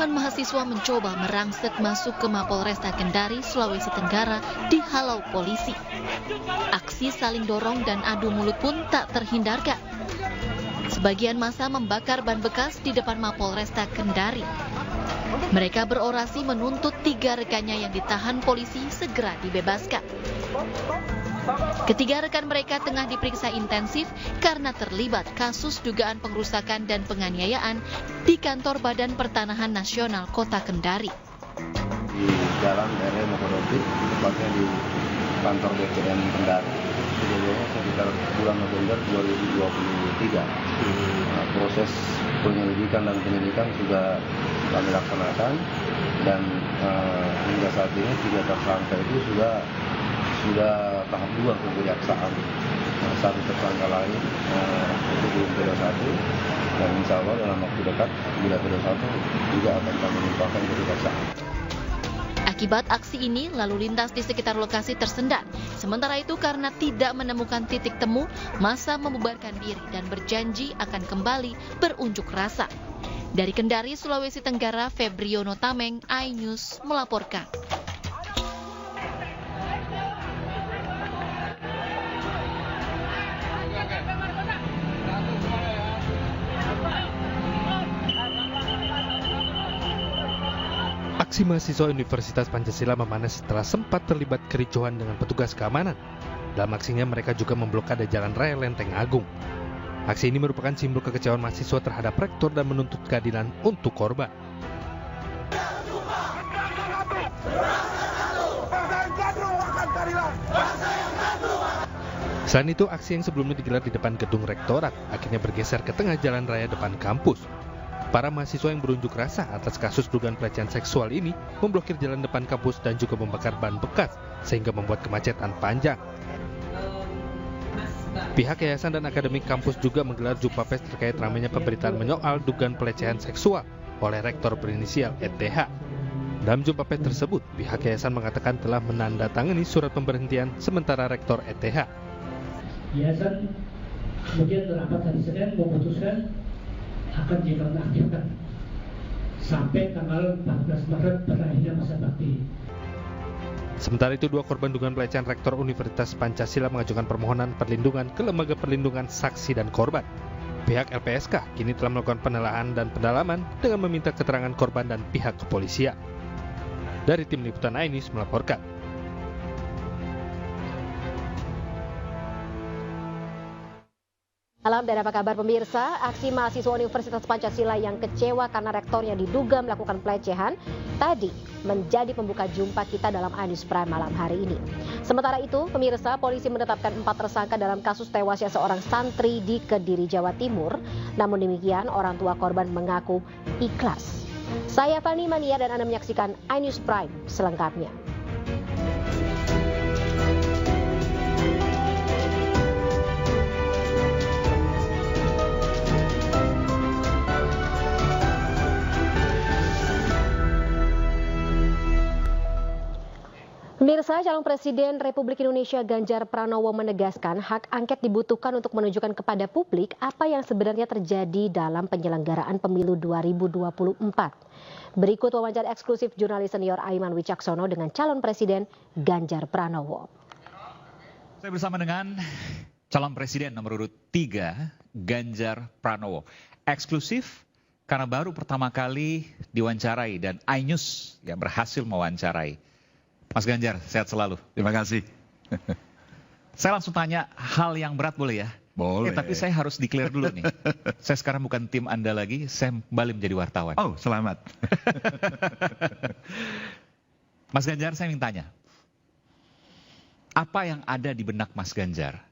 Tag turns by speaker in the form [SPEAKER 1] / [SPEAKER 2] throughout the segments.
[SPEAKER 1] Puluhan mahasiswa mencoba merangsek masuk ke Mapolresta Kendari, Sulawesi Tenggara dihalau polisi. Aksi saling dorong dan adu mulut pun tak terhindarkan. Sebagian massa membakar ban bekas di depan Mapolresta Kendari. Mereka berorasi menuntut 3 rekannya yang ditahan polisi segera dibebaskan. Ketiga rekan mereka tengah diperiksa intensif karena terlibat kasus dugaan pengrusakan dan penganiayaan di kantor Badan Pertanahan Nasional Kota Kendari.
[SPEAKER 2] Di Jalan RE Mokodoti, tepatnya di kantor BPN Kendari, kejadiannya sekitar bulan November 2023. Proses penyelidikan dan penyidikan sudah kami laksanakan dan hingga saat ini 3 tersangka itu sudah tahap 2 kejaksaan. Satu tersangka lain itu belum PD1 dan insya Allah dalam waktu dekat bila PD1 juga akan kami limpahkan ke kejaksaan.
[SPEAKER 1] Akibat aksi ini, lalu lintas di sekitar lokasi tersendat. Sementara itu, karena tidak menemukan titik temu, massa membubarkan diri dan berjanji akan kembali berunjuk rasa. Dari Kendari, Sulawesi Tenggara, Febriono Tameng, iNews melaporkan.
[SPEAKER 3] Aksi mahasiswa Universitas Pancasila memanas setelah sempat terlibat kericuhan dengan petugas keamanan. Dalam aksinya mereka juga memblokade Jalan Raya Lenteng Agung. Aksi ini merupakan simbol kekecewaan mahasiswa terhadap rektor dan menuntut keadilan untuk korban. Selain itu, aksi yang sebelumnya digelar di depan gedung rektorat akhirnya bergeser ke tengah jalan raya depan kampus. Para mahasiswa yang berunjuk rasa atas kasus dugaan pelecehan seksual ini memblokir jalan depan kampus dan juga membakar ban bekas sehingga membuat kemacetan panjang. Pihak yayasan dan akademik kampus juga menggelar jumpa pers terkait ramainya pemberitaan menyoal dugaan pelecehan seksual oleh rektor berinisial ETH. Dalam jumpa pers tersebut, pihak yayasan mengatakan telah menandatangani surat pemberhentian sementara rektor ETH.
[SPEAKER 4] Yayasan kemudian rapat hari Senin memutuskan akan dinonaktifkan sampai tanggal 14 Maret berakhirnya masa bakti.
[SPEAKER 3] Sementara itu, 2 korban dugaan pelecehan rektor Universitas Pancasila mengajukan permohonan perlindungan ke Lembaga Perlindungan Saksi dan Korban. Pihak LPSK kini telah melakukan penelaahan dan pendalaman dengan meminta keterangan korban dan pihak kepolisian. Dari tim liputan iNews melaporkan.
[SPEAKER 5] Malam dan apa kabar pemirsa? Aksi mahasiswa Universitas Pancasila yang kecewa karena rektornya diduga melakukan pelecehan tadi menjadi pembuka jumpa kita dalam iNews Prime malam hari ini. Sementara itu, pemirsa, polisi menetapkan 4 tersangka dalam kasus tewasnya seorang santri di Kediri, Jawa Timur. Namun demikian, orang tua korban mengaku ikhlas. Saya Fani Mania dan Anda menyaksikan iNews Prime selengkapnya. Pemirsa, calon Presiden Republik Indonesia Ganjar Pranowo menegaskan hak angket dibutuhkan untuk menunjukkan kepada publik apa yang sebenarnya terjadi dalam penyelenggaraan pemilu 2024. Berikut wawancara eksklusif jurnalis senior Aiman Wicaksono dengan calon Presiden Ganjar Pranowo.
[SPEAKER 6] Saya bersama dengan calon Presiden nomor urut 3 Ganjar Pranowo. Eksklusif karena baru pertama kali diwawancarai dan iNews yang berhasil mewawancarai. Mas Ganjar, sehat selalu.
[SPEAKER 7] Terima kasih.
[SPEAKER 6] Saya langsung tanya hal yang berat boleh ya?
[SPEAKER 7] Boleh.
[SPEAKER 6] Tapi saya harus declare dulu nih. Saya sekarang bukan tim Anda lagi, saya kembali menjadi wartawan.
[SPEAKER 7] Oh, selamat.
[SPEAKER 6] Mas Ganjar, saya ingin tanya. Apa yang ada di benak Mas Ganjar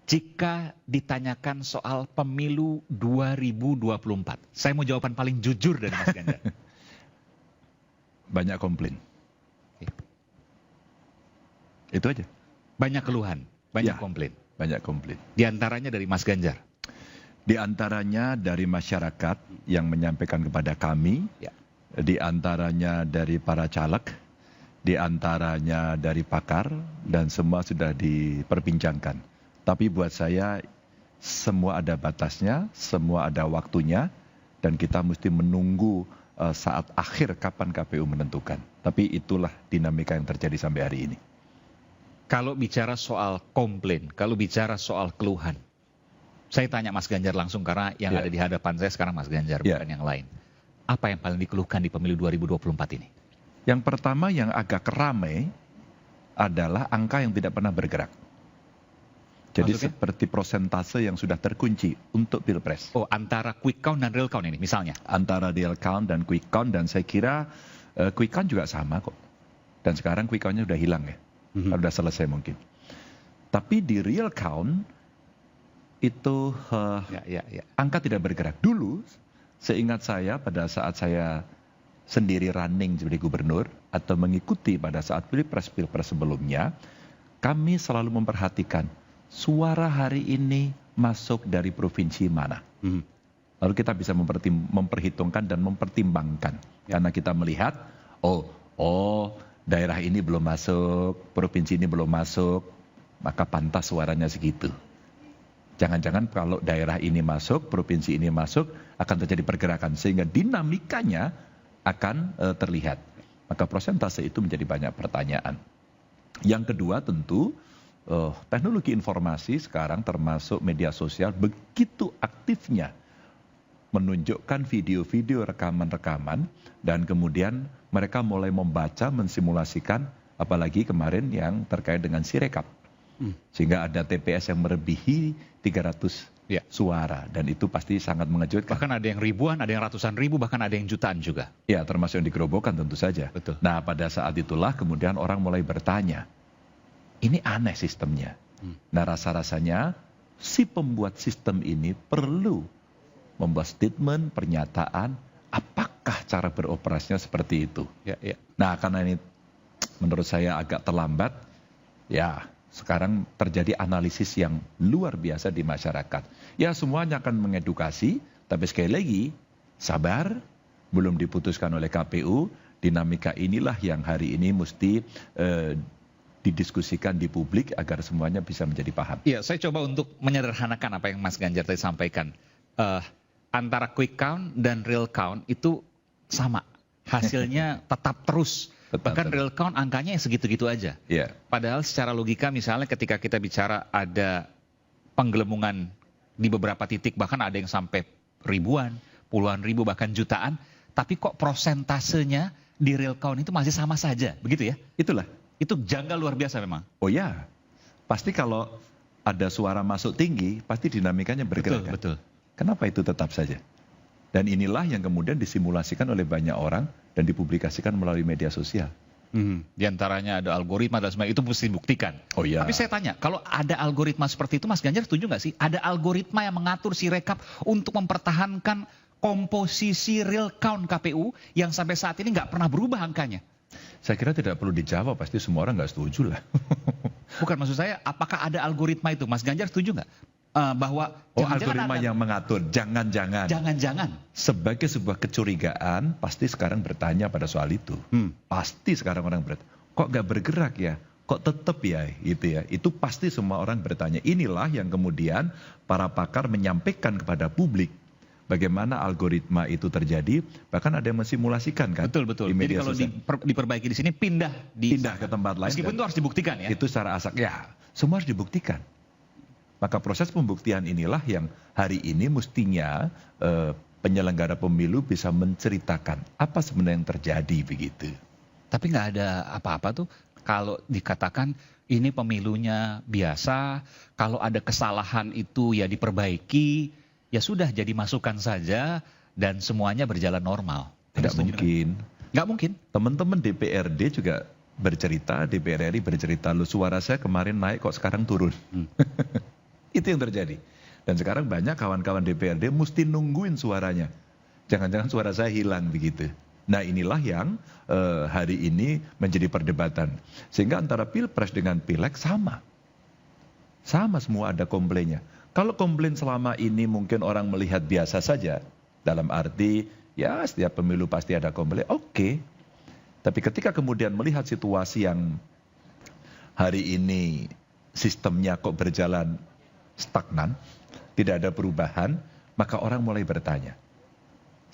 [SPEAKER 6] jika ditanyakan soal pemilu 2024? Saya mau jawaban paling jujur dari Mas Ganjar.
[SPEAKER 7] Banyak komplain. Itu aja.
[SPEAKER 6] Banyak keluhan, banyak komplain.
[SPEAKER 7] Banyak komplain.
[SPEAKER 6] Di antaranya dari Mas Ganjar.
[SPEAKER 7] Di antaranya dari masyarakat yang menyampaikan kepada kami.
[SPEAKER 6] Ya.
[SPEAKER 7] Di antaranya dari para caleg. Di antaranya dari pakar. Dan semua sudah diperbincangkan. Tapi buat saya semua ada batasnya, semua ada waktunya. Dan kita mesti menunggu saat akhir kapan KPU menentukan. Tapi itulah dinamika yang terjadi sampai hari ini.
[SPEAKER 6] Kalau bicara soal komplain, kalau bicara soal keluhan, saya tanya Mas Ganjar langsung karena yang ada di hadapan saya sekarang Mas Ganjar, bukan yang lain. Apa yang paling dikeluhkan di pemilu 2024 ini?
[SPEAKER 7] Yang pertama yang agak ramai adalah angka yang tidak pernah bergerak. Jadi
[SPEAKER 6] maksudnya?
[SPEAKER 7] Seperti prosentase yang sudah terkunci untuk Pilpres.
[SPEAKER 6] Oh, antara quick count dan real count ini misalnya?
[SPEAKER 7] Antara real count dan quick count, dan saya kira quick count juga sama kok. Dan sekarang quick count-nya udah hilang ya. Sudah selesai mungkin. Tapi di real count itu angka tidak bergerak. Dulu seingat saya pada saat saya sendiri running sebagai gubernur atau mengikuti pada saat Pilpres sebelumnya, kami selalu memperhatikan suara hari ini masuk dari provinsi mana. Lalu kita bisa memperhitungkan dan mempertimbangkan. Karena kita melihat, daerah ini belum masuk, provinsi ini belum masuk, maka pantas suaranya segitu. Jangan-jangan kalau daerah ini masuk, provinsi ini masuk, akan terjadi pergerakan. Sehingga dinamikanya akan terlihat. Maka prosentase itu menjadi banyak pertanyaan. Yang kedua tentu, teknologi informasi sekarang termasuk media sosial begitu aktifnya menunjukkan video-video rekaman-rekaman, dan kemudian mereka mulai membaca, mensimulasikan, apalagi kemarin yang terkait dengan Sirekap. Sehingga ada TPS yang melebihi 300 suara, dan itu pasti sangat mengejutkan.
[SPEAKER 6] Bahkan ada yang ribuan, ada yang ratusan ribu, bahkan ada yang jutaan juga.
[SPEAKER 7] Ya, termasuk yang digerobokkan tentu saja.
[SPEAKER 6] Betul.
[SPEAKER 7] Nah, pada saat itulah kemudian orang mulai bertanya, ini aneh sistemnya. Nah, rasa-rasanya si pembuat sistem ini perlu membuat statement, pernyataan, apakah cara beroperasinya seperti itu. Nah, karena ini menurut saya agak terlambat, sekarang terjadi analisis yang luar biasa di masyarakat. Ya, semuanya akan mengedukasi, tapi sekali lagi, sabar, belum diputuskan oleh KPU, dinamika inilah yang hari ini mesti didiskusikan di publik agar semuanya bisa menjadi paham.
[SPEAKER 6] Iya, saya coba untuk menyederhanakan apa yang Mas Ganjar tadi sampaikan. Antara quick count dan real count itu sama. Hasilnya tetap terus. Bahkan real count angkanya segitu-gitu aja. Padahal secara logika misalnya ketika kita bicara ada penggelembungan di beberapa titik, bahkan ada yang sampai ribuan, puluhan ribu, bahkan jutaan. Tapi kok prosentasenya di real count itu masih sama saja, begitu ya?
[SPEAKER 7] Itulah.
[SPEAKER 6] Itu janggal luar biasa memang.
[SPEAKER 7] Oh ya, pasti kalau ada suara masuk tinggi, pasti dinamikanya bergerak.
[SPEAKER 6] Betul.
[SPEAKER 7] Kenapa itu tetap saja? Dan inilah yang kemudian disimulasikan oleh banyak orang dan dipublikasikan melalui media sosial.
[SPEAKER 6] Di antaranya ada algoritma dan sebagainya, itu mesti dibuktikan.
[SPEAKER 7] Oh iya.
[SPEAKER 6] Tapi saya tanya, kalau ada algoritma seperti itu, Mas Ganjar setuju nggak sih? Ada algoritma yang mengatur Sirekap untuk mempertahankan komposisi real count KPU yang sampai saat ini nggak pernah berubah angkanya?
[SPEAKER 7] Saya kira tidak perlu dijawab, pasti semua orang nggak setuju lah.
[SPEAKER 6] Bukan, maksud saya, apakah ada algoritma itu? Mas Ganjar setuju nggak? Bahwa
[SPEAKER 7] algoritma yang mengatur, jangan-jangan. Sebagai sebuah kecurigaan, pasti sekarang bertanya pada soal itu. Pasti sekarang orang bertanya, kok nggak bergerak ya? Kok tetap ya? Gitu ya. Itu pasti semua orang bertanya. Inilah yang kemudian para pakar menyampaikan kepada publik. Bagaimana algoritma itu terjadi, bahkan ada yang mensimulasikan kan.
[SPEAKER 6] Betul.
[SPEAKER 7] Di media
[SPEAKER 6] Jadi kalau diperbaiki di sini, pindah
[SPEAKER 7] ke tempat lain.
[SPEAKER 6] Meskipun itu harus dibuktikan ya.
[SPEAKER 7] Itu secara semua harus dibuktikan. Maka proses pembuktian inilah yang hari ini mestinya penyelenggara pemilu bisa menceritakan apa sebenarnya yang terjadi begitu.
[SPEAKER 6] Tapi nggak ada apa-apa tuh kalau dikatakan ini pemilunya biasa, kalau ada kesalahan itu ya diperbaiki, ya sudah jadi masukan saja dan semuanya berjalan normal.
[SPEAKER 7] Tidak mungkin.
[SPEAKER 6] Nggak mungkin.
[SPEAKER 7] Teman-teman DPRD juga bercerita, DPR RI bercerita, lu suara saya kemarin naik kok sekarang turun. Itu yang terjadi. Dan sekarang banyak kawan-kawan DPRD mesti nungguin suaranya. Jangan-jangan suara saya hilang begitu. Nah, inilah yang hari ini menjadi perdebatan. Sehingga antara Pilpres dengan Pileg sama. Sama semua ada komplainnya. Kalau komplain selama ini mungkin orang melihat biasa saja. Dalam arti, ya setiap pemilu pasti ada komplain. Oke. Tapi ketika kemudian melihat situasi yang hari ini sistemnya kok berjalan stagnan, tidak ada perubahan, maka orang mulai bertanya.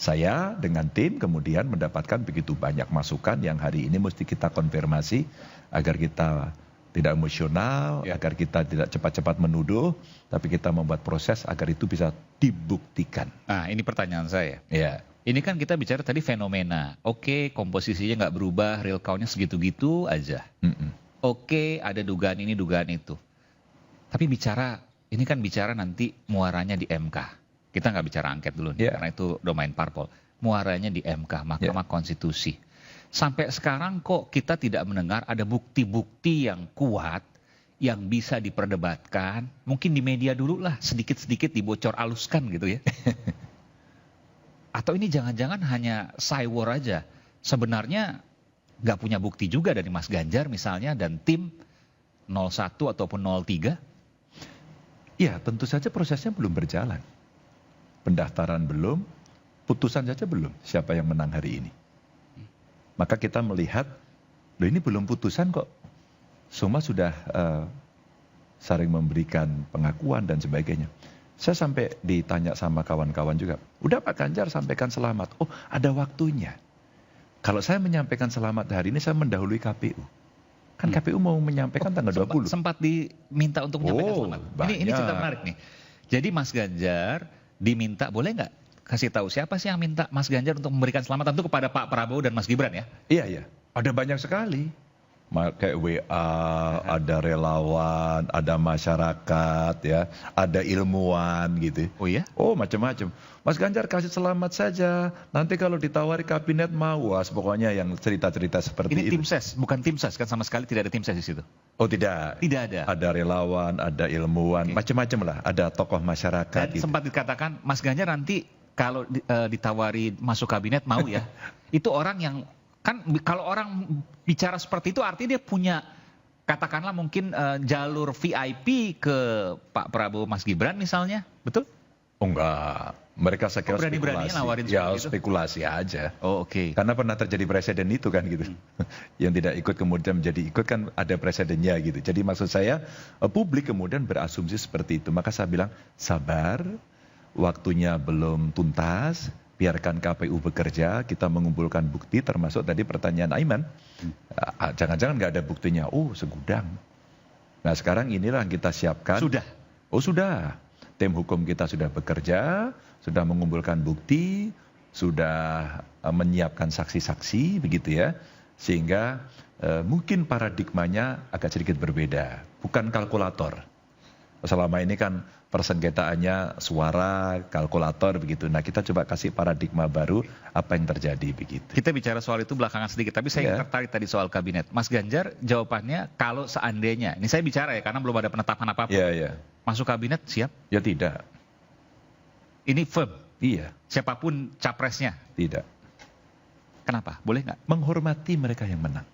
[SPEAKER 7] Saya dengan tim kemudian mendapatkan begitu banyak masukan yang hari ini mesti kita konfirmasi agar kita tidak emosional, agar kita tidak cepat-cepat menuduh, tapi kita membuat proses agar itu bisa dibuktikan.
[SPEAKER 6] Nah, ini pertanyaan saya.
[SPEAKER 7] Ya.
[SPEAKER 6] Ini kan kita bicara tadi fenomena. Oke, komposisinya nggak berubah, real count-nya segitu-gitu aja. Oke, ada dugaan ini, dugaan itu. Tapi ini kan bicara nanti muaranya di MK. Kita nggak bicara angket dulu nih, karena itu domain parpol. Muaranya di MK, Mahkamah Konstitusi. Sampai sekarang kok kita tidak mendengar ada bukti-bukti yang kuat yang bisa diperdebatkan. Mungkin di media dulu lah, sedikit-sedikit dibocor aluskan gitu ya. Atau ini jangan-jangan hanya cywar aja. Sebenarnya nggak punya bukti juga dari Mas Ganjar misalnya dan tim 01 ataupun 03?
[SPEAKER 7] Ya, tentu saja prosesnya belum berjalan. Pendaftaran belum, putusan saja belum siapa yang menang hari ini. Maka kita melihat, loh ini belum putusan kok. Semua sudah saling memberikan pengakuan dan sebagainya. Saya sampai ditanya sama kawan-kawan juga, udah Pak Ganjar sampaikan selamat. Oh, ada waktunya. Kalau saya menyampaikan selamat hari ini, saya mendahului KPU. Kan KPU mau menyampaikan tanggal 20.
[SPEAKER 6] Sempat diminta untuk menyampaikan selamat. Ini cerita menarik nih. Jadi Mas Ganjar diminta, boleh nggak kasih tahu siapa sih yang minta Mas Ganjar untuk memberikan selamat tentu kepada Pak Prabowo dan Mas Gibran ya?
[SPEAKER 7] Iya. Ada banyak sekali. Kayak WA, ada relawan, ada masyarakat, ya, ada ilmuwan gitu.
[SPEAKER 6] Oh iya?
[SPEAKER 7] Oh macam-macam. Mas Ganjar kasih selamat saja. Nanti kalau ditawari kabinet mau, pokoknya yang cerita-cerita seperti itu.
[SPEAKER 6] Ini tim ses, bukan tim ses kan sama sekali tidak ada tim ses di situ.
[SPEAKER 7] Oh tidak.
[SPEAKER 6] Tidak ada.
[SPEAKER 7] Ada relawan, ada ilmuwan, macam-macam lah. Ada tokoh masyarakat.
[SPEAKER 6] Dan
[SPEAKER 7] gitu.
[SPEAKER 6] sempat dikatakan Mas Ganjar nanti kalau ditawari masuk kabinet mau ya. Itu orang yang kan kalau orang bicara seperti itu artinya dia punya katakanlah mungkin jalur VIP ke Pak Prabowo Mas Gibran misalnya, betul?
[SPEAKER 7] Oh enggak, mereka saya kira
[SPEAKER 6] berani-beraninya nawarin
[SPEAKER 7] ya
[SPEAKER 6] itu?
[SPEAKER 7] Spekulasi aja.
[SPEAKER 6] Oh oke.
[SPEAKER 7] Karena pernah terjadi presiden itu kan gitu. Yang tidak ikut kemudian menjadi ikut kan ada presidennya gitu. Jadi maksud saya publik kemudian berasumsi seperti itu. Maka saya bilang sabar, waktunya belum tuntas. Biarkan KPU bekerja, kita mengumpulkan bukti termasuk tadi pertanyaan Aiman. Jangan-jangan nggak ada buktinya. Oh segudang. Nah sekarang inilah yang kita siapkan.
[SPEAKER 6] Sudah?
[SPEAKER 7] Oh sudah. Tim hukum kita sudah bekerja, sudah mengumpulkan bukti, sudah menyiapkan saksi-saksi begitu ya. Sehingga mungkin paradigmanya agak sedikit berbeda. Bukan kalkulator. Selama ini kan persengketaannya suara, kalkulator begitu. Nah kita coba kasih paradigma baru apa yang terjadi begitu.
[SPEAKER 6] Kita bicara soal itu belakangan sedikit, tapi saya tertarik tadi soal kabinet. Mas Ganjar jawabannya kalau seandainya, ini saya bicara ya karena belum ada penetapan apapun.
[SPEAKER 7] Iya.
[SPEAKER 6] Masuk kabinet siap?
[SPEAKER 7] Ya tidak.
[SPEAKER 6] Ini firm?
[SPEAKER 7] Iya.
[SPEAKER 6] Siapapun capresnya?
[SPEAKER 7] Tidak.
[SPEAKER 6] Kenapa? Boleh nggak?
[SPEAKER 7] Menghormati mereka yang menang.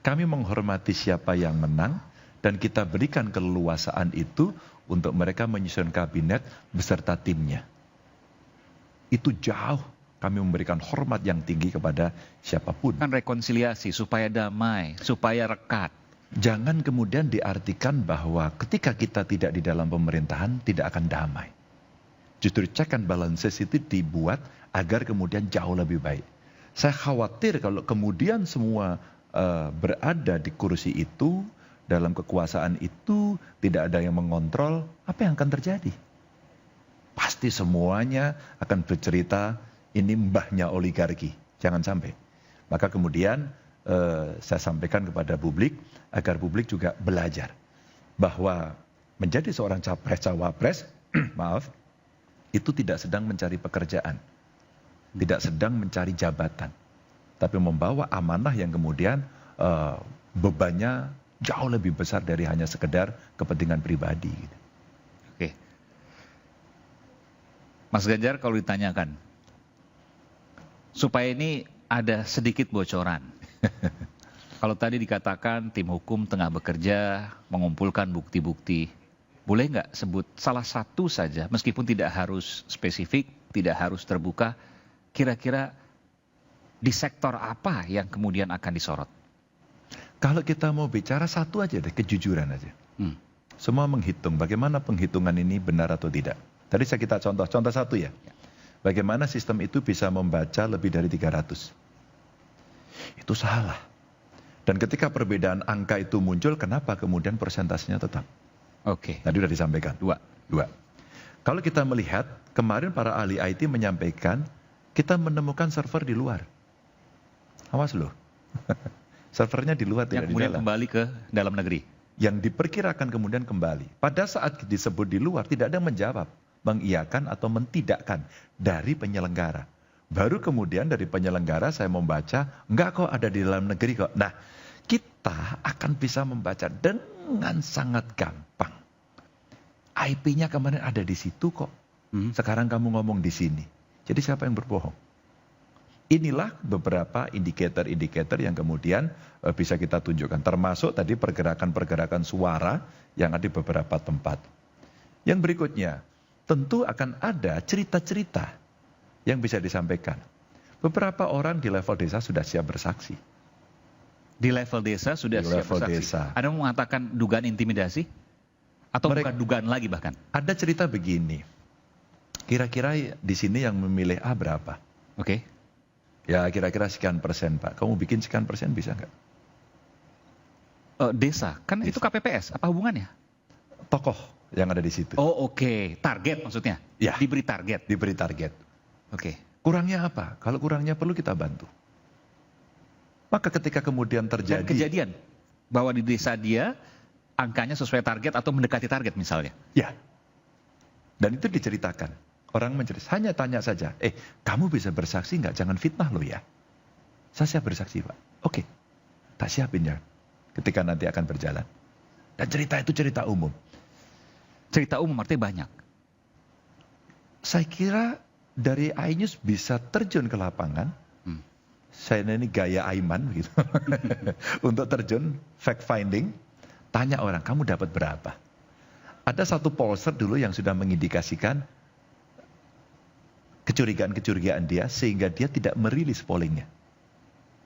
[SPEAKER 7] Kami menghormati siapa yang menang. Dan kita berikan keleluasaan itu untuk mereka menyusun kabinet beserta timnya. Itu jauh kami memberikan hormat yang tinggi kepada siapapun.
[SPEAKER 6] Kan rekonsiliasi supaya damai, supaya rekat.
[SPEAKER 7] Jangan kemudian diartikan bahwa ketika kita tidak di dalam pemerintahan tidak akan damai. Justru check and balances itu dibuat agar kemudian jauh lebih baik. Saya khawatir kalau kemudian semua berada di kursi itu, dalam kekuasaan itu tidak ada yang mengontrol, apa yang akan terjadi? Pasti semuanya akan bercerita ini mbahnya oligarki. Jangan sampai. Maka kemudian saya sampaikan kepada publik agar publik juga belajar bahwa menjadi seorang capres-cawapres, maaf, itu tidak sedang mencari pekerjaan, tidak sedang mencari jabatan, tapi membawa amanah yang kemudian bebannya jauh lebih besar dari hanya sekedar kepentingan pribadi.
[SPEAKER 6] Oke. Mas Ganjar kalau ditanyakan, supaya ini ada sedikit bocoran. Kalau tadi dikatakan tim hukum tengah bekerja, mengumpulkan bukti-bukti, boleh nggak sebut salah satu saja, meskipun tidak harus spesifik, tidak harus terbuka, kira-kira di sektor apa yang kemudian akan disorot?
[SPEAKER 7] Kalau kita mau bicara satu aja deh, kejujuran aja. Semua menghitung bagaimana penghitungan ini benar atau tidak. Tadi kita contoh satu ya. Bagaimana sistem itu bisa membaca lebih dari 300? Itu salah. Dan ketika perbedaan angka itu muncul, kenapa kemudian persentasenya tetap?
[SPEAKER 6] Oke.
[SPEAKER 7] Tadi sudah disampaikan. Dua. Kalau kita melihat, kemarin para ahli IT menyampaikan, kita menemukan server di luar. Awas loh. Servernya di luar, tidak di
[SPEAKER 6] kemudian
[SPEAKER 7] dalam.
[SPEAKER 6] kembali ke dalam negeri.
[SPEAKER 7] Yang diperkirakan kemudian kembali. Pada saat disebut di luar, tidak ada yang menjawab, mengiyakan atau mentidakkan dari penyelenggara. Baru kemudian dari penyelenggara saya membaca, enggak kok ada di dalam negeri kok. Nah, kita akan bisa membaca dengan sangat gampang. IP-nya kemarin ada di situ kok. Sekarang kamu ngomong di sini. Jadi siapa yang berbohong? Inilah beberapa indikator-indikator yang kemudian bisa kita tunjukkan. Termasuk tadi pergerakan-pergerakan suara yang ada di beberapa tempat. Yang berikutnya, tentu akan ada cerita-cerita yang bisa disampaikan. Beberapa orang di level desa sudah siap bersaksi.
[SPEAKER 6] Di level desa sudah siap bersaksi.
[SPEAKER 7] Desa.
[SPEAKER 6] Ada mengatakan dugaan intimidasi? Atau bukan dugaan lagi bahkan?
[SPEAKER 7] Ada cerita begini. Kira-kira di sini yang memilih A berapa?
[SPEAKER 6] Oke.
[SPEAKER 7] Ya kira-kira sekian persen Pak. Kamu bikin sekian persen bisa nggak?
[SPEAKER 6] Desa, kan itu KPPS. Apa hubungannya?
[SPEAKER 7] Tokoh yang ada di situ.
[SPEAKER 6] Oh oke. Target maksudnya?
[SPEAKER 7] Ya.
[SPEAKER 6] Diberi target?
[SPEAKER 7] Diberi target.
[SPEAKER 6] Oke.
[SPEAKER 7] Kurangnya apa? Kalau kurangnya perlu kita bantu. Maka ketika kemudian terjadi...
[SPEAKER 6] Dan kejadian bahwa di desa dia angkanya sesuai target atau mendekati target misalnya?
[SPEAKER 7] Ya. Dan itu diceritakan. Orang menceritakan, hanya tanya saja, kamu bisa bersaksi nggak? Jangan fitnah lo ya. Saya siap bersaksi Pak. Oke, tak siapin ya. Ketika nanti akan berjalan. Dan cerita itu cerita umum.
[SPEAKER 6] Cerita umum artinya banyak.
[SPEAKER 7] Saya kira dari iNews bisa terjun ke lapangan. Saya ini gaya Aiman gitu. Untuk terjun fact finding, tanya orang, kamu dapat berapa? Ada satu pollster dulu yang sudah mengindikasikan kecurigaan-kecurigaan dia sehingga dia tidak merilis pollingnya.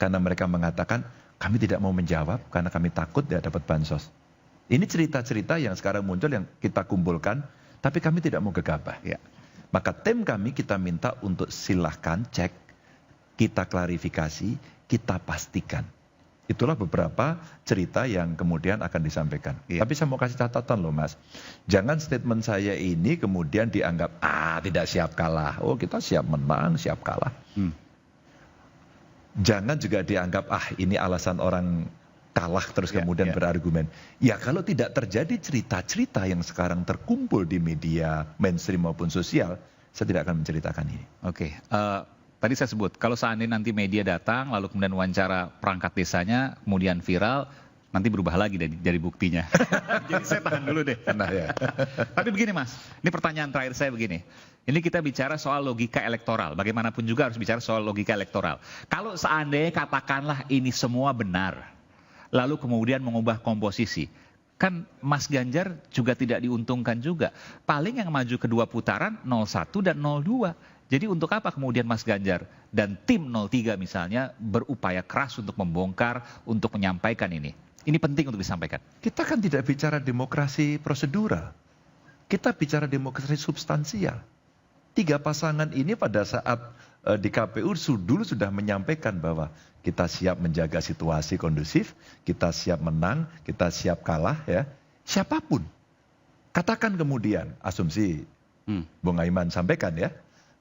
[SPEAKER 7] Karena mereka mengatakan, kami tidak mau menjawab karena kami takut dia dapat bansos. Ini cerita-cerita yang sekarang muncul yang kita kumpulkan, tapi kami tidak mau gegabah. Ya. Maka tim kami kita minta untuk silahkan cek, kita klarifikasi, kita pastikan. Itulah beberapa cerita yang kemudian akan disampaikan. Ya. Tapi saya mau kasih catatan loh Mas. Jangan statement saya ini kemudian dianggap, tidak siap kalah. Oh kita siap menang, siap kalah. Jangan juga dianggap, ini alasan orang kalah terus kemudian berargumen. Ya kalau tidak terjadi cerita-cerita yang sekarang terkumpul di media mainstream maupun sosial, saya tidak akan menceritakan ini.
[SPEAKER 6] Oke. Tadi saya sebut, kalau seandainya nanti media datang, lalu kemudian wawancara perangkat desanya, kemudian viral, nanti berubah lagi dari buktinya. Jadi saya tahan dulu deh.
[SPEAKER 7] Nah, ya.
[SPEAKER 6] Tapi begini Mas, ini pertanyaan terakhir saya begini. Ini kita bicara soal logika elektoral. Bagaimanapun juga harus bicara soal logika elektoral. Kalau seandainya katakanlah ini semua benar, lalu kemudian mengubah komposisi, kan Mas Ganjar juga tidak diuntungkan juga. Paling yang maju kedua putaran 01 dan 02. Jadi untuk apa kemudian Mas Ganjar dan tim 03 misalnya berupaya keras untuk membongkar, untuk menyampaikan ini? Ini penting untuk disampaikan.
[SPEAKER 7] Kita kan tidak bicara demokrasi prosedural. Kita bicara demokrasi substansial. 3 pasangan ini pada saat di KPU dulu sudah menyampaikan bahwa kita siap menjaga situasi kondusif, kita siap menang, kita siap kalah ya. Siapapun. Katakan kemudian, asumsi Bung Aiman sampaikan ya.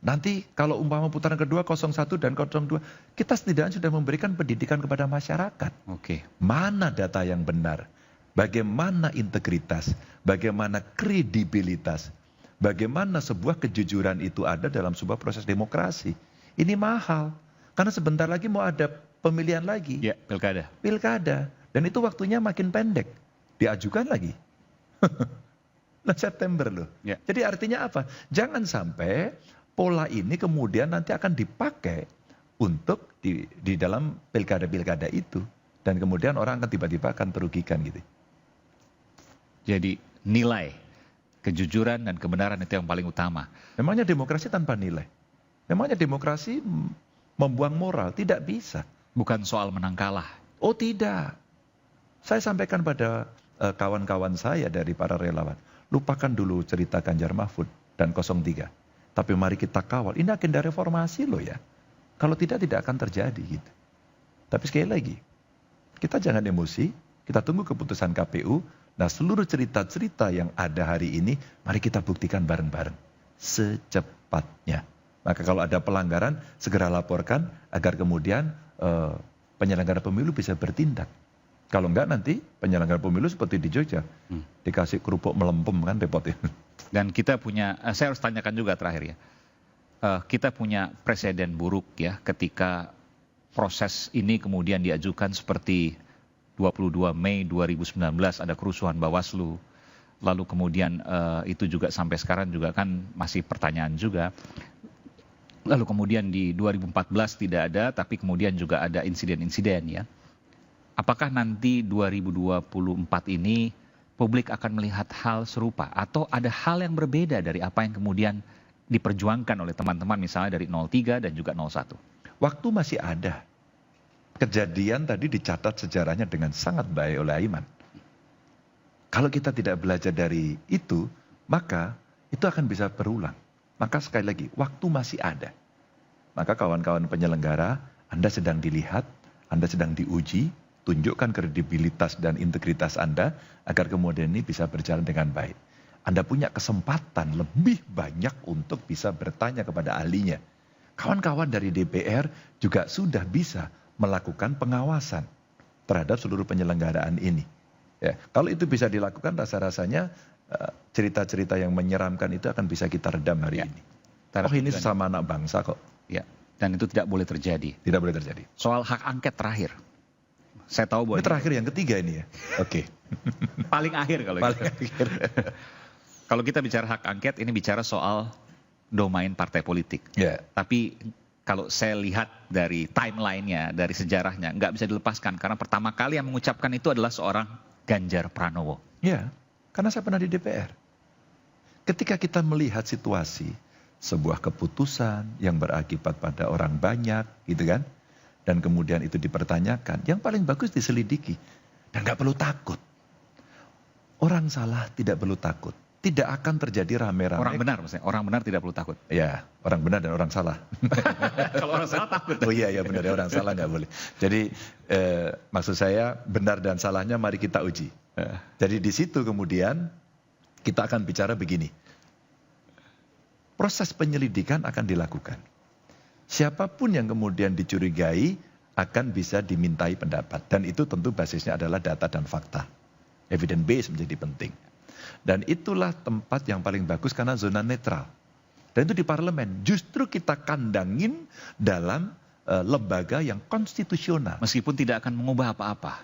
[SPEAKER 7] Nanti kalau umpama putaran kedua 01 dan 02, kita setidaknya sudah memberikan pendidikan kepada masyarakat.
[SPEAKER 6] Oke.
[SPEAKER 7] Mana data yang benar? Bagaimana integritas? Bagaimana kredibilitas? Bagaimana sebuah kejujuran itu ada dalam sebuah proses demokrasi? Ini mahal. Karena sebentar lagi mau ada pemilihan lagi.
[SPEAKER 6] Ya, pilkada.
[SPEAKER 7] Pilkada. Dan itu waktunya makin pendek. Diajukan lagi. Nah, September loh.
[SPEAKER 6] Ya.
[SPEAKER 7] Jadi artinya apa? Jangan sampai pola ini kemudian nanti akan dipakai untuk di dalam pilkada-pilkada itu. Dan kemudian orang akan tiba-tiba akan terugikan gitu.
[SPEAKER 6] Jadi nilai, kejujuran dan kebenaran itu yang paling utama.
[SPEAKER 7] Memangnya demokrasi tanpa nilai? Memangnya demokrasi membuang moral? Tidak bisa.
[SPEAKER 6] Bukan soal menang kalah.
[SPEAKER 7] Oh tidak. Saya sampaikan pada kawan-kawan saya dari para relawan. Lupakan dulu cerita Ganjar Mahfud dan 03. Tapi mari kita kawal. Ini agenda reformasi loh ya. Kalau tidak akan terjadi gitu. Tapi sekali lagi, kita jangan emosi, kita tunggu keputusan KPU. Nah, seluruh cerita-cerita yang ada hari ini, mari kita buktikan bareng-bareng. Secepatnya. Maka kalau ada pelanggaran, segera laporkan agar kemudian penyelenggara pemilu bisa bertindak. Kalau enggak nanti penyelenggara pemilu seperti di Jogja, dikasih kerupuk melempem kan repotnya.
[SPEAKER 6] Dan kita punya, saya harus tanyakan juga terakhir ya, kita punya presiden buruk ya ketika proses ini kemudian diajukan seperti 22 Mei 2019 ada kerusuhan Bawaslu, lalu kemudian itu juga sampai sekarang juga kan masih pertanyaan juga. Lalu kemudian di 2014 tidak ada, tapi kemudian juga ada insiden-insiden ya. Apakah nanti 2024 ini publik akan melihat hal serupa atau ada hal yang berbeda dari apa yang kemudian diperjuangkan oleh teman-teman misalnya dari 03 dan juga 01?
[SPEAKER 7] Waktu masih ada. Kejadian tadi dicatat sejarahnya dengan sangat baik oleh Aiman. Kalau kita tidak belajar dari itu, maka itu akan bisa berulang. Maka sekali lagi, waktu masih ada. Maka kawan-kawan penyelenggara, Anda sedang dilihat, Anda sedang diuji, tunjukkan kredibilitas dan integritas Anda, agar kemudian ini bisa berjalan dengan baik. Anda punya kesempatan lebih banyak untuk bisa bertanya kepada ahlinya. Kawan-kawan dari DPR juga sudah bisa melakukan pengawasan terhadap seluruh penyelenggaraan ini. Ya, kalau itu bisa dilakukan, rasa-rasanya cerita-cerita yang menyeramkan itu akan bisa kita redam hari ini. Oh, ini sesama anak bangsa kok.
[SPEAKER 6] Ya, dan itu tidak boleh terjadi.
[SPEAKER 7] Tidak boleh terjadi.
[SPEAKER 6] Soal hak angket terakhir. Saya tahu bahwa
[SPEAKER 7] ini terakhir yang ketiga ini ya. Oke.
[SPEAKER 6] Paling akhir kalau
[SPEAKER 7] paling
[SPEAKER 6] gitu.
[SPEAKER 7] akhir.
[SPEAKER 6] Kalau kita bicara hak angket, ini bicara soal domain partai politik.
[SPEAKER 7] Ya.
[SPEAKER 6] Tapi kalau saya lihat dari timelinenya, dari sejarahnya, nggak bisa dilepaskan. Karena pertama kali yang mengucapkan itu adalah seorang Ganjar Pranowo.
[SPEAKER 7] Ya, karena saya pernah di DPR. Ketika kita melihat situasi, sebuah keputusan yang berakibat pada orang banyak, gitu kan. Dan kemudian itu dipertanyakan, yang paling bagus diselidiki. Dan nggak perlu takut. Orang salah tidak perlu takut. Tidak akan terjadi rame-rame.
[SPEAKER 6] Orang benar maksudnya, orang benar tidak perlu takut.
[SPEAKER 7] Ya, orang benar dan orang salah.
[SPEAKER 6] Kalau orang salah takut.
[SPEAKER 7] Oh iya, benar ya, orang salah nggak boleh. Jadi maksud saya benar dan salahnya mari kita uji. Jadi di situ kemudian kita akan bicara begini. Proses penyelidikan akan dilakukan. Siapapun yang kemudian dicurigai akan bisa dimintai pendapat. Dan itu tentu basisnya adalah data dan fakta. Evidence base menjadi penting. Dan itulah tempat yang paling bagus karena zona netral. Dan itu di parlemen. Justru kita kandangin dalam lembaga yang konstitusional.
[SPEAKER 6] Meskipun tidak akan mengubah apa-apa.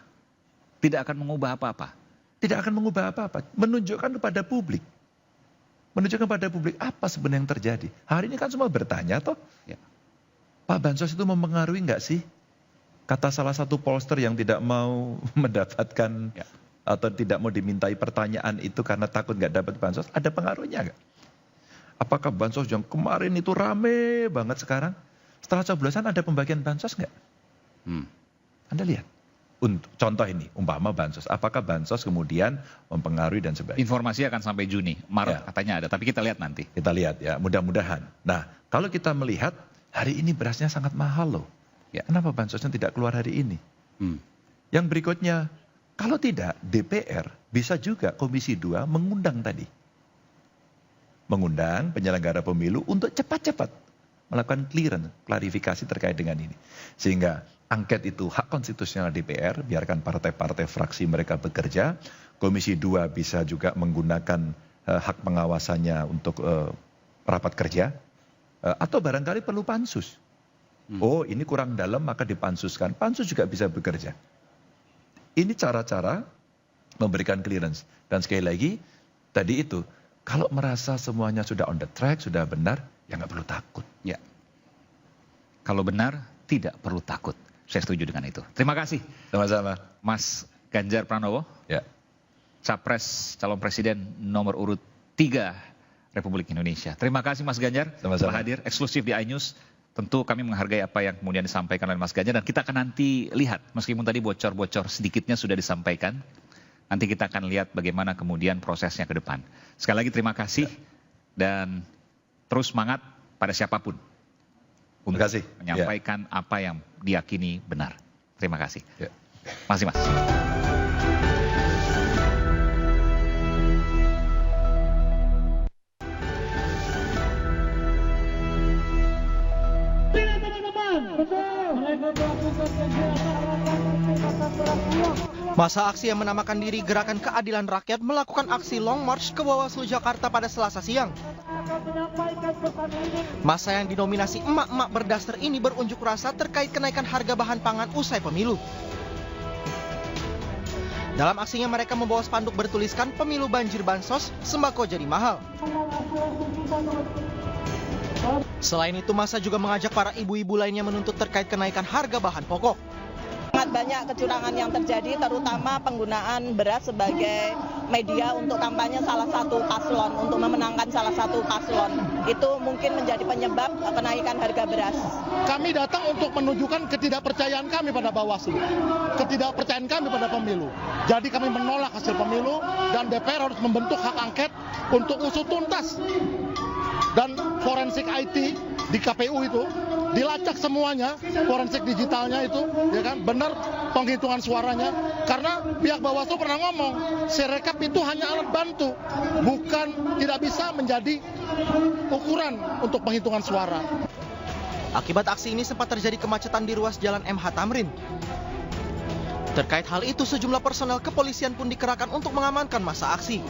[SPEAKER 6] Tidak akan mengubah apa-apa.
[SPEAKER 7] Tidak akan mengubah apa-apa. Menunjukkan kepada publik. Menunjukkan kepada publik apa sebenarnya yang terjadi. Hari ini kan semua bertanya toh. Ya. Pak, bansos itu mempengaruhi nggak sih? Kata salah satu pollster yang tidak mau mendapatkan atau tidak mau dimintai pertanyaan itu karena takut nggak dapat bansos, ada pengaruhnya nggak? Apakah bansos yang kemarin itu rame banget sekarang, setelah coblosan ada pembagian bansos nggak? Anda lihat. Untuk contoh ini, umpama bansos. Apakah bansos kemudian mempengaruhi dan sebagainya?
[SPEAKER 6] Informasi akan sampai Juni, Maret katanya ada, tapi kita lihat nanti.
[SPEAKER 7] Kita lihat ya, mudah-mudahan. Nah, kalau kita melihat hari ini berasnya sangat mahal loh. Kenapa bansosnya tidak keluar hari ini? Yang berikutnya, kalau tidak DPR bisa juga Komisi 2 mengundang tadi. Mengundang penyelenggara pemilu untuk cepat-cepat melakukan clearance, klarifikasi terkait dengan ini. Sehingga angket itu hak konstitusional DPR, biarkan partai-partai fraksi mereka bekerja. Komisi 2 bisa juga menggunakan hak pengawasannya untuk rapat kerja. Atau barangkali perlu pansus. Oh, ini kurang dalam maka dipansuskan. Pansus juga bisa bekerja. Ini cara-cara memberikan clearance. Dan sekali lagi, tadi itu, kalau merasa semuanya sudah on the track, sudah benar, ya nggak perlu takut.
[SPEAKER 6] Ya. Kalau benar, tidak perlu takut. Saya setuju dengan itu. Terima kasih.
[SPEAKER 7] Sama-sama.
[SPEAKER 6] Mas Ganjar Pranowo.
[SPEAKER 7] Ya.
[SPEAKER 6] Capres calon presiden nomor urut 3 Republik Indonesia. Terima kasih Mas Ganjar.
[SPEAKER 7] Sama-sama.
[SPEAKER 6] Telah hadir eksklusif di iNews. Tentu kami menghargai apa yang kemudian disampaikan oleh Mas Ganjar dan kita akan nanti lihat meskipun tadi bocor-bocor sedikitnya sudah disampaikan. Nanti kita akan lihat bagaimana kemudian prosesnya ke depan. Sekali lagi terima kasih dan terus semangat pada siapapun untuk
[SPEAKER 7] Terima kasih.
[SPEAKER 6] menyampaikan apa yang diyakini benar. Terima kasih.
[SPEAKER 7] Ya.
[SPEAKER 6] Makasih, Mas.
[SPEAKER 8] Masa aksi yang menamakan diri Gerakan Keadilan Rakyat melakukan aksi Long March ke Bawaslu Jakarta pada Selasa siang. Masa yang dinominasi emak-emak berdaster ini berunjuk rasa terkait kenaikan harga bahan pangan usai pemilu. Dalam aksinya mereka membawa spanduk bertuliskan pemilu banjir bansos, sembako jadi mahal. Selain itu masa juga mengajak para ibu-ibu lainnya menuntut terkait kenaikan harga bahan pokok.
[SPEAKER 9] Sangat banyak kecurangan yang terjadi, terutama penggunaan beras sebagai media untuk kampanye salah satu paslon, untuk memenangkan salah satu paslon. Itu mungkin menjadi penyebab kenaikan harga beras.
[SPEAKER 10] Kami datang untuk menunjukkan ketidakpercayaan kami pada Bawaslu, ketidakpercayaan kami pada pemilu. Jadi kami menolak hasil pemilu dan DPR harus membentuk hak angket untuk usut tuntas. Dan forensik IT di KPU itu dilacak semuanya, forensik digitalnya itu, ya kan, benar penghitungan suaranya. Karena pihak Bawaslu pernah ngomong, Sirekap itu hanya alat bantu, bukan, tidak bisa menjadi ukuran untuk penghitungan suara.
[SPEAKER 8] Akibat aksi ini sempat terjadi kemacetan di ruas Jalan MH Tamrin. Terkait hal itu, sejumlah personel kepolisian pun dikerahkan untuk mengamankan masa aksi.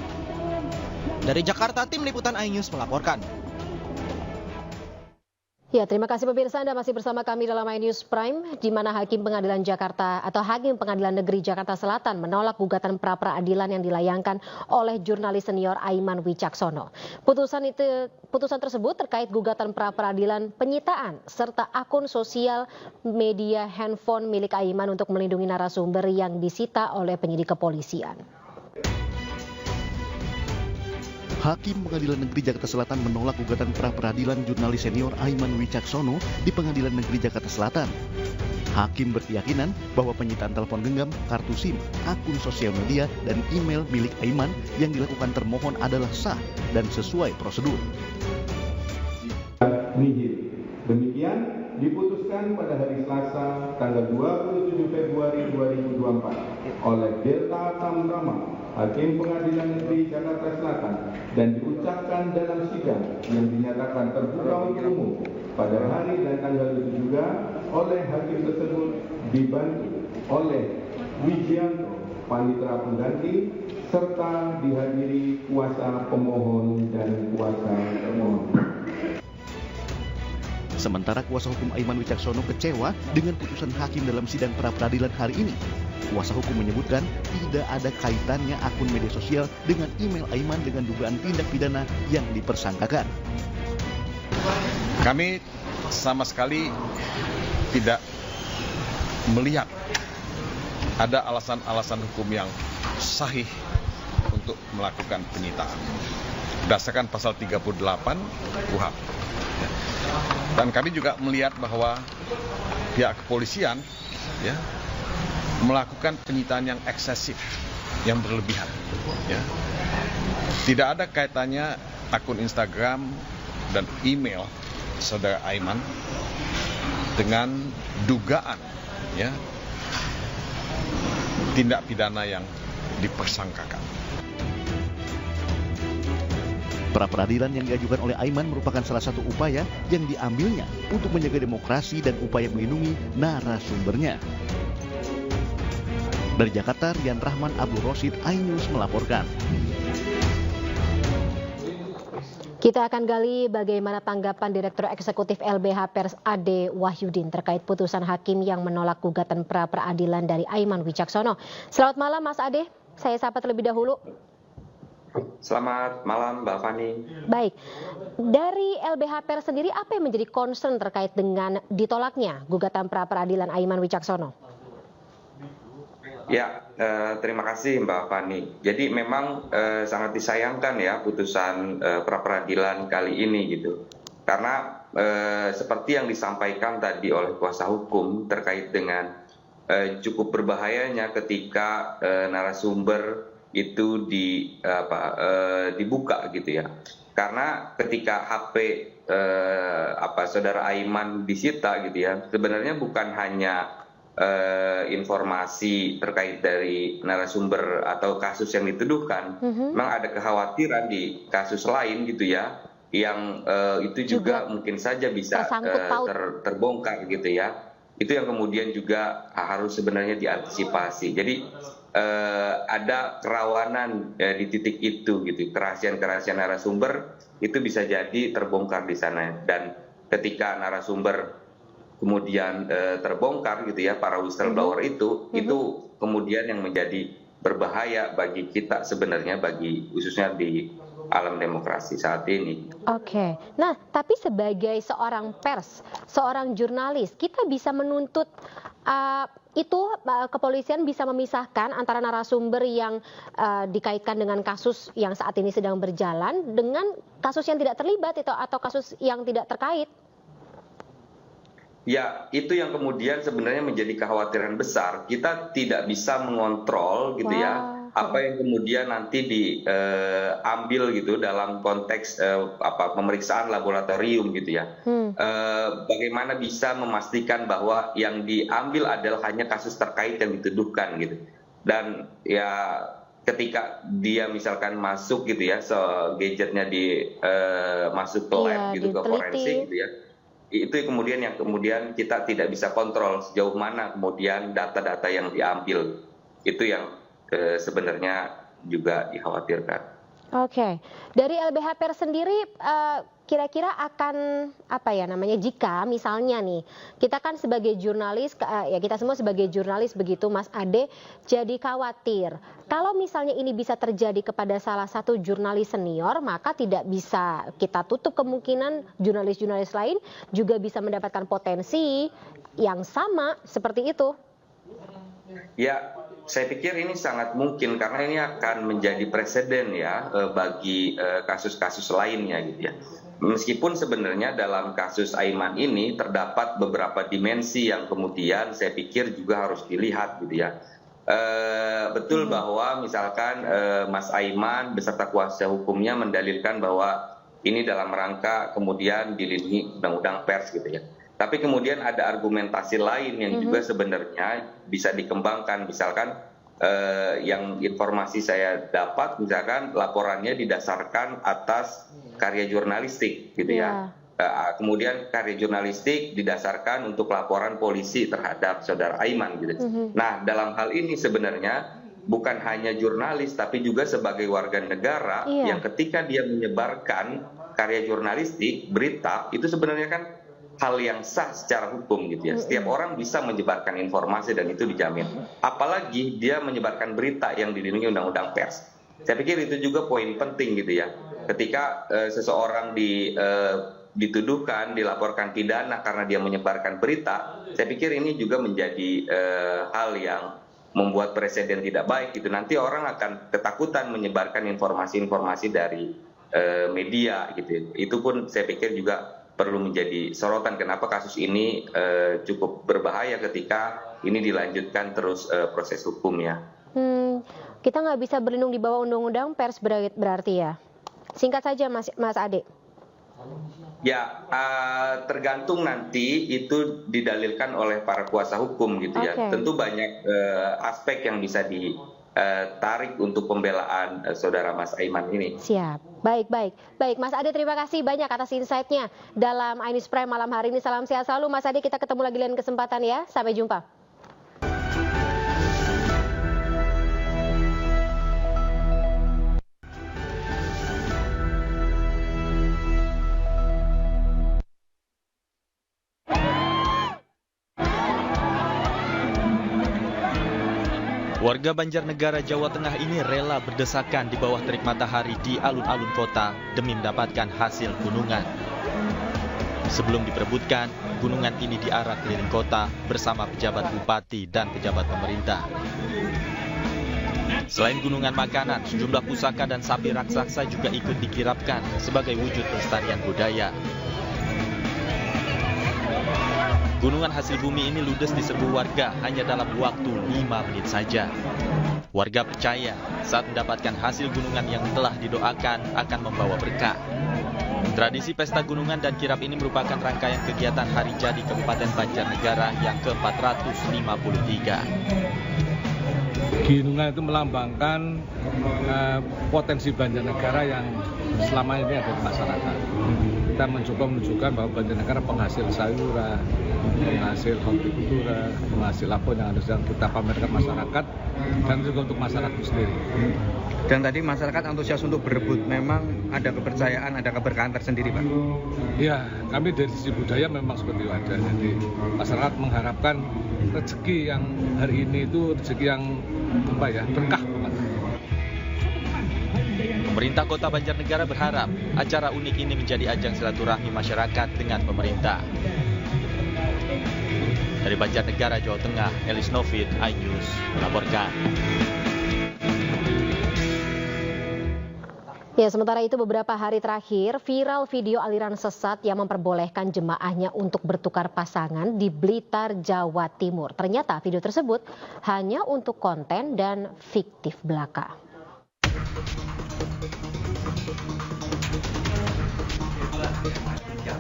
[SPEAKER 8] Dari Jakarta, tim liputan iNews melaporkan.
[SPEAKER 5] Ya, terima kasih pemirsa, Anda masih bersama kami dalam iNews Prime, di mana Hakim Pengadilan Negeri Jakarta Selatan menolak gugatan pra-peradilan yang dilayangkan oleh jurnalis senior Aiman Wicaksono. Putusan tersebut terkait gugatan pra-peradilan penyitaan serta akun sosial media handphone milik Aiman untuk melindungi narasumber yang disita oleh penyidik kepolisian.
[SPEAKER 11] Hakim Pengadilan Negeri Jakarta Selatan menolak gugatan pra-peradilan jurnalis senior Aiman Wicaksono di Pengadilan Negeri Jakarta Selatan. Hakim berkeyakinan bahwa penyitaan telepon genggam, kartu SIM, akun sosial media, dan email milik Aiman yang dilakukan termohon adalah sah dan sesuai prosedur.
[SPEAKER 12] Demikian diputuskan pada hari Selasa tanggal 27 Februari 2024 oleh Delta Tamtama, Hakim Pengadilan Negeri Jakarta Selatan, dan diucapkan dalam sidang yang dinyatakan terbuka untuk umum pada hari dan tanggal itu juga oleh hakim tersebut dibantu oleh Wijianto, panitera pengganti, serta dihadiri kuasa pemohon dan kuasa termohon.
[SPEAKER 11] Sementara kuasa hukum Aiman Wicaksono kecewa dengan putusan hakim dalam sidang pra-peradilan hari ini. Kuasa hukum menyebutkan tidak ada kaitannya akun media sosial dengan email Aiman dengan dugaan tindak pidana yang dipersangkakan.
[SPEAKER 7] Kami sama sekali tidak melihat ada alasan-alasan hukum yang sahih untuk melakukan penyitaan berdasarkan pasal 38 KUHP. Dan kami juga melihat bahwa pihak kepolisian melakukan penyitaan yang eksesif, yang berlebihan. Tidak ada kaitannya akun Instagram dan email saudara Aiman dengan dugaan tindak pidana yang dipersangkakan.
[SPEAKER 11] Pra-peradilan yang diajukan oleh Aiman merupakan salah satu upaya yang diambilnya untuk menjaga demokrasi dan upaya melindungi narasumbernya. Dari Jakarta, Rian Rahman Abdul Rosid, iNews melaporkan.
[SPEAKER 5] Kita akan gali bagaimana tanggapan Direktur Eksekutif LBH Pers Ade Wahyudin terkait putusan hakim yang menolak gugatan pra-peradilan dari Aiman Wicaksono. Selamat malam Mas Ade, saya sapa terlebih dahulu.
[SPEAKER 13] Selamat malam Mbak Fani.
[SPEAKER 5] Baik, dari LBH Pers sendiri apa yang menjadi concern terkait dengan ditolaknya gugatan pra-peradilan Aiman Wicaksono?
[SPEAKER 13] Ya, terima kasih Mbak Fani. Jadi memang sangat disayangkan ya putusan pra-peradilan kali ini gitu. Karena seperti yang disampaikan tadi oleh kuasa hukum terkait dengan cukup berbahayanya ketika narasumber itu dibuka gitu ya. Karena ketika HP saudara Aiman disita gitu ya, sebenarnya bukan hanya informasi terkait dari narasumber atau kasus yang dituduhkan, memang ada kekhawatiran di kasus lain gitu ya, yang itu juga mungkin saja bisa terbongkar gitu ya. Itu yang kemudian juga harus sebenarnya diantisipasi. Jadi ada kerawanan di titik itu gitu, kerahasiaan narasumber itu bisa jadi terbongkar di sana. Dan ketika narasumber kemudian terbongkar gitu ya, para whistleblower itu kemudian yang menjadi berbahaya bagi kita sebenarnya, bagi khususnya di alam demokrasi saat ini.
[SPEAKER 5] Oke, nah tapi sebagai seorang pers, seorang jurnalis, kita bisa menuntut kepolisian bisa memisahkan antara narasumber yang dikaitkan dengan kasus yang saat ini sedang berjalan dengan kasus yang tidak terlibat atau kasus yang tidak terkait.
[SPEAKER 13] Ya, itu yang kemudian sebenarnya menjadi kekhawatiran besar. Kita tidak bisa mengontrol gitu ya, apa yang kemudian nanti diambil gitu dalam konteks pemeriksaan laboratorium gitu ya. Bagaimana bisa memastikan bahwa yang diambil adalah hanya kasus terkait yang dituduhkan gitu. Dan ya ketika dia misalkan masuk gitu ya, gadgetnya masuk ke lab gitu, ke forensik gitu ya. Itu kemudian yang kita tidak bisa kontrol sejauh mana kemudian data-data yang diambil. Itu yang sebenarnya juga dikhawatirkan. Oke,
[SPEAKER 5] dari LBH Pers sendiri kira-kira akan jika misalnya nih kita kan sebagai jurnalis, ya kita semua sebagai jurnalis begitu Mas Ade, jadi khawatir kalau misalnya ini bisa terjadi kepada salah satu jurnalis senior, maka tidak bisa kita tutup kemungkinan jurnalis-jurnalis lain juga bisa mendapatkan potensi yang sama seperti itu.
[SPEAKER 13] Ya, saya pikir ini sangat mungkin karena ini akan menjadi presiden ya bagi kasus-kasus lainnya gitu ya. Meskipun sebenarnya dalam kasus Aiman ini terdapat beberapa dimensi yang kemudian saya pikir juga harus dilihat gitu ya. Betul bahwa misalkan Mas Aiman beserta kuasa hukumnya mendalilkan bahwa ini dalam rangka kemudian dilindungi undang-undang pers gitu ya. Tapi kemudian ada argumentasi lain yang juga sebenarnya bisa dikembangkan. Misalkan yang informasi saya dapat, misalkan laporannya didasarkan atas karya jurnalistik gitu ya. Kemudian karya jurnalistik didasarkan untuk laporan polisi terhadap saudara Aiman gitu. Nah, dalam hal ini sebenarnya bukan hanya jurnalis tapi juga sebagai warga negara yang ketika dia menyebarkan karya jurnalistik, berita, itu sebenarnya kan hal yang sah secara hukum gitu ya. Setiap orang bisa menyebarkan informasi dan itu dijamin. Apalagi dia menyebarkan berita yang dilindungi undang-undang pers. Saya pikir itu juga poin penting gitu ya. Ketika seseorang dituduhkan, dilaporkan pidana karena dia menyebarkan berita, saya pikir ini juga menjadi hal yang membuat presiden tidak baik gitu. Nanti orang akan ketakutan menyebarkan informasi-informasi dari media gitu. Itu pun saya pikir juga perlu menjadi sorotan kenapa kasus ini cukup berbahaya ketika ini dilanjutkan terus proses hukumnya.
[SPEAKER 5] Kita nggak bisa berlindung di bawah undang-undang pers berarti ya? Singkat saja Mas Ade.
[SPEAKER 13] Ya, tergantung nanti itu didalilkan oleh para kuasa hukum gitu ya. Tentu banyak aspek yang bisa ditarik untuk pembelaan saudara Mas Aiman ini.
[SPEAKER 5] Siap. Baik. Mas Ade, terima kasih banyak atas insight-nya dalam iNews Prime malam hari ini. Salam sehat selalu Mas Ade, kita ketemu lagi lain kesempatan ya. Sampai jumpa.
[SPEAKER 8] Warga Banjarnegara, Jawa Tengah ini rela berdesakan di bawah terik matahari di alun-alun kota demi mendapatkan hasil gunungan. Sebelum diperebutkan, gunungan ini diarak keliling kota bersama pejabat bupati dan pejabat pemerintah. Selain gunungan makanan, sejumlah pusaka dan sapi raksasa juga ikut dikirapkan sebagai wujud pelestarian budaya. Gunungan hasil bumi ini ludes diserbu warga hanya dalam waktu 5 menit saja. Warga percaya saat mendapatkan hasil gunungan yang telah didoakan akan membawa berkah. Tradisi Pesta Gunungan dan Kirap ini merupakan rangkaian kegiatan Hari Jadi Kabupaten Banjarnegara yang ke-453.
[SPEAKER 14] Gunungan itu melambangkan potensi Banjarnegara yang selama ini ada di masyarakat. Kita mencoba menunjukkan bahwa Banjarnegara penghasil sayuran, penghasil hortikultura, penghasil apa yang harus kita pamerkan masyarakat dan juga untuk masyarakat itu sendiri.
[SPEAKER 15] Dan tadi masyarakat antusias untuk berebut, memang ada kepercayaan, ada keberkahan tersendiri, Pak?
[SPEAKER 14] Ya, kami dari sisi budaya memang seperti itu ada. Jadi masyarakat mengharapkan rezeki yang hari ini itu rezeki yang berkah.
[SPEAKER 8] Pemerintah Kota Banjarnegara berharap acara unik ini menjadi ajang silaturahmi masyarakat dengan pemerintah. Dari Banjarnegara, Jawa Tengah, Elis Novit, iNews melaporkan.
[SPEAKER 5] Ya, sementara itu beberapa hari terakhir viral video aliran sesat yang memperbolehkan jemaahnya untuk bertukar pasangan di Blitar, Jawa Timur. Ternyata video tersebut hanya untuk konten dan fiktif belaka.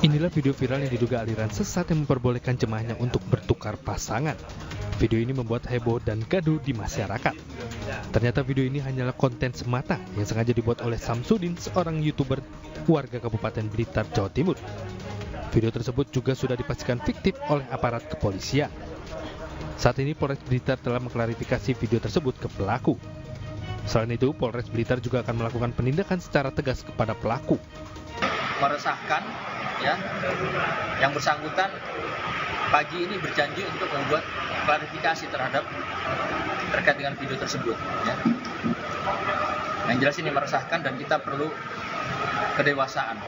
[SPEAKER 3] Inilah video viral yang diduga aliran sesat yang memperbolehkan jemaahnya untuk bertukar pasangan. Video ini membuat heboh dan gaduh di masyarakat. Ternyata video ini hanyalah konten semata yang sengaja dibuat oleh Samsudin, seorang YouTuber warga Kabupaten Blitar, Jawa Timur. Video tersebut juga sudah dipastikan fiktif oleh aparat kepolisian. Saat ini Polres Blitar telah mengklarifikasi video tersebut ke pelaku. Selain itu, Polres Blitar juga akan melakukan penindakan secara tegas kepada pelaku.
[SPEAKER 16] Meresahkan, ya, yang bersangkutan pagi ini berjanji untuk membuat klarifikasi terkait dengan video tersebut. Ya. Yang jelas ini meresahkan dan kita perlu kedewasaan.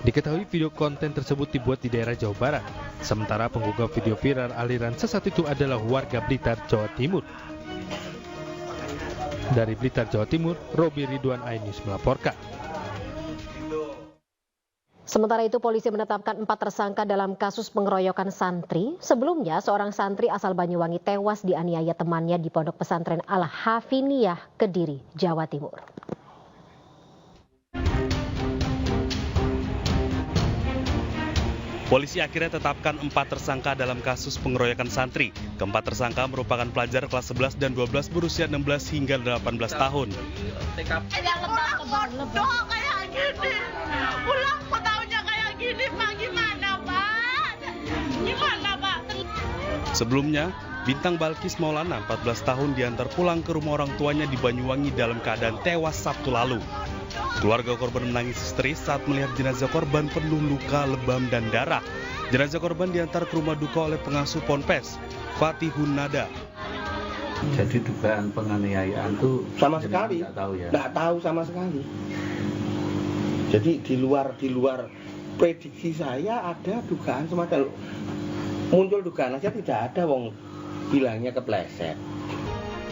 [SPEAKER 3] Diketahui video konten tersebut dibuat di daerah Jawa Barat, sementara penggugah video viral aliran sesat itu adalah warga Blitar, Jawa Timur. Dari Blitar, Jawa Timur, Robi Ridwan, iNews melaporkan.
[SPEAKER 5] Sementara itu, polisi menetapkan 4 tersangka dalam kasus pengeroyokan santri. Sebelumnya, seorang santri asal Banyuwangi tewas dianiaya temannya di Pondok Pesantren Al-Hafiniyah, Kediri, Jawa Timur.
[SPEAKER 17] Polisi akhirnya tetapkan 4 tersangka dalam kasus pengeroyokan santri. Keempat tersangka merupakan pelajar kelas 11 dan 12 berusia 16 hingga 18 tahun. Sebelumnya, Bintang Balkis Maulana, 14 tahun, diantar pulang ke rumah orang tuanya di Banyuwangi dalam keadaan tewas Sabtu lalu. Keluarga korban menangis histeris saat melihat jenazah korban penuh luka, lebam, dan darah. Jenazah korban diantar ke rumah duka oleh pengasuh Ponpes, Fatihun Nada.
[SPEAKER 2] Jadi dugaan penganiayaan itu
[SPEAKER 18] sama sekali nggak tahu sama sekali. Jadi di luar prediksi saya ada dugaan semacam muncul dugaan aja tidak ada, wong bilangnya kepleset.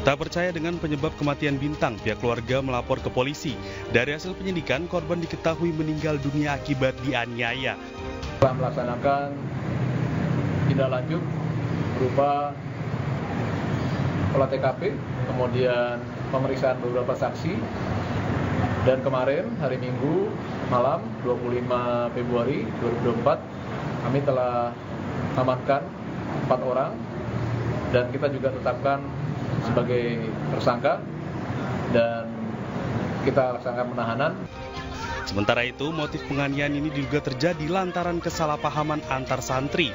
[SPEAKER 17] Tak percaya dengan penyebab kematian Bintang, pihak keluarga melapor ke polisi. Dari hasil penyidikan, korban diketahui meninggal dunia akibat dianiaya.
[SPEAKER 19] Telah melaksanakan tindak lanjut berupa olah TKP, kemudian pemeriksaan beberapa saksi, dan kemarin hari Minggu malam 25 Februari 2024 kami telah amankan 4 orang dan kita juga tetapkan sebagai tersangka dan kita laksanakan penahanan.
[SPEAKER 17] Sementara itu, motif penganiayaan ini diduga terjadi lantaran kesalahpahaman antar santri.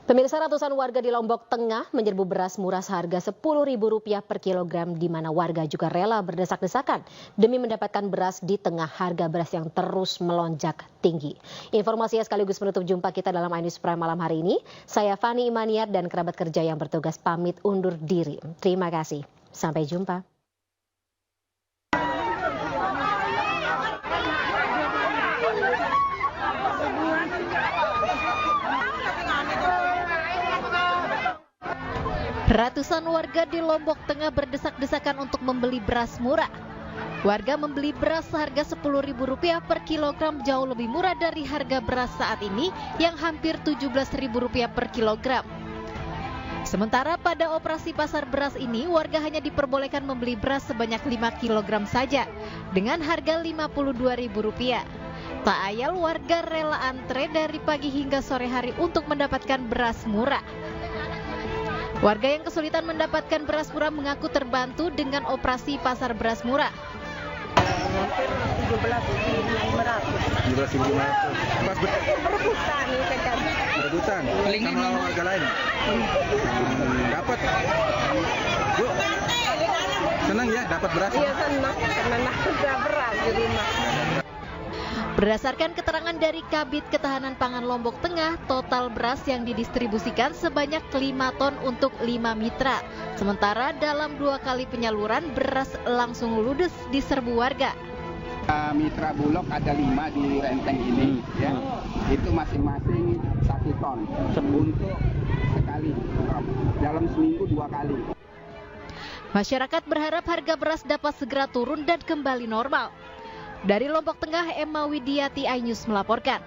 [SPEAKER 5] Pemirsa, ratusan warga di Lombok Tengah menyerbu beras murah seharga Rp10.000 per kilogram, di mana warga juga rela berdesak-desakan demi mendapatkan beras di tengah harga beras yang terus melonjak tinggi. Informasinya sekaligus menutup jumpa kita dalam iNews Prime malam hari ini. Saya Fani Imaniar dan kerabat kerja yang bertugas pamit undur diri. Terima kasih. Sampai jumpa.
[SPEAKER 1] Ratusan warga di Lombok Tengah berdesak-desakan untuk membeli beras murah. Warga membeli beras seharga Rp10.000 per kilogram jauh lebih murah dari harga beras saat ini yang hampir Rp17.000 per kilogram. Sementara pada operasi pasar beras ini, warga hanya diperbolehkan membeli beras sebanyak 5 kg saja dengan harga Rp52.000. Tak ayal warga rela antre dari pagi hingga sore hari untuk mendapatkan beras murah. Warga yang kesulitan mendapatkan beras murah mengaku terbantu dengan operasi pasar beras murah.
[SPEAKER 20] Hampir 17.500. Pas berebutan nih kan.
[SPEAKER 21] Berebutan sama warga lain. Dapat. Bu, senang ya dapat beras?
[SPEAKER 20] Iya senang, karena sudah beras di rumah.
[SPEAKER 1] Berdasarkan keterangan dari Kabid Ketahanan Pangan Lombok Tengah, total beras yang didistribusikan sebanyak 5 ton untuk 5 mitra. Sementara dalam 2 kali penyaluran, beras langsung ludes di serbu warga.
[SPEAKER 22] Mitra Bulog ada 5 di Renteng ini, ya. Itu masing-masing 1 ton untuk sekali, dalam seminggu 2 kali.
[SPEAKER 1] Masyarakat berharap harga beras dapat segera turun dan kembali normal. Dari Lombok Tengah, Emma Widiati, iNews melaporkan.